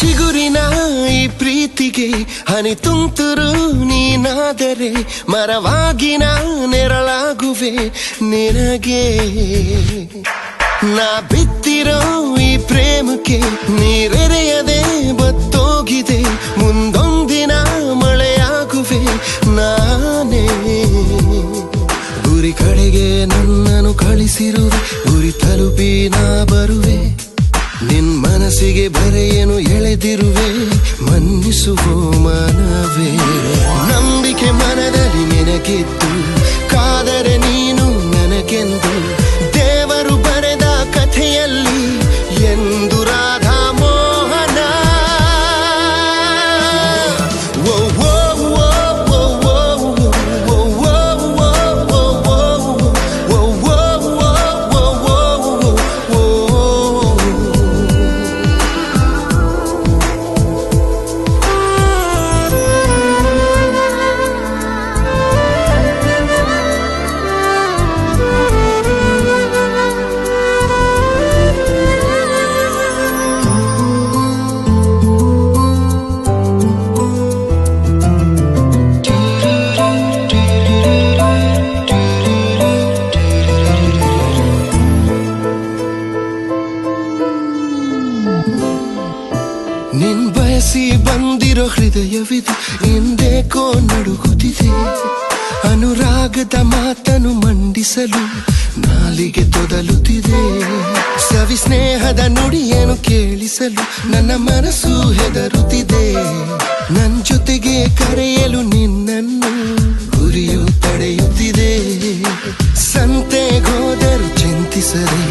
ಚಿಗುರಿನ ಈ ಪ್ರೀತಿಗೆ ಹನಿ ತುಂತುರು ನೀನಾದರೆ ಮರವಾಗಿ ನಾ ನೆರಳಾಗುವೆ ನಿನಗೆ. ನಾ ಬಿತ್ತಿರೋ ಈ ಪ್ರೇಮಕ್ಕೆ ನೀರೆರೆಯದೆ ಬತ್ತೋಗಿದೆ, ಮುಂದೊಂದಿನ ಮಳೆಯಾಗುವೆ ನಾನೇ. ಗುರಿ ಕಡೆಗೆ ನನ್ನನ್ನು ಕಳಿಸಿರುವೆ, ಗುರಿ ತಲುಪಿ ನಾ ಬರುವೆ. ನಿನ್ ಮನಸ್ಸಿಗೆ ಬರೆಯನು ಎಳೆದಿರುವೆ, ಮನ್ನಿಸುವ ಮನವೇ. ನಂಬಿಕೆ ಮನದಲ್ಲಿ ನಿನಗಿದ್ದು ಕಾದರೆ ನೀನು ನನಗೆಂದು, ದೇವರು ಬರೆದ ಕಥೆಯಲ್ಲಿ ಎಂದು ರಾಧಾ ಮೋಹನ. ನಿನ್ ಬಯಸಿ ಬಂದಿರೋ ಹೃದಯವಿದು ಹಿಂದೇಕೋ ನಡುಗುತ್ತಿದೆ. ಅನುರಾಗದ ಮಾತನ್ನು ಮಂಡಿಸಲು ನಾಲಿಗೆ ತೊದಲುತ್ತಿದೆ. ಸವಿ ಸ್ನೇಹದ ನುಡಿಯನ್ನು ಕೇಳಿಸಲು ನನ್ನ ಮನಸ್ಸು ಹೆದರುತ್ತಿದೆ. ನನ್ ಜೊತೆಗೆ ಕರೆಯಲು ನಿನ್ನನ್ನು ಗುರಿಯು ತಡೆಯುತ್ತಿದೆ. ಸಂತೆಗೋದರು ಚಿಂತಿಸದೆ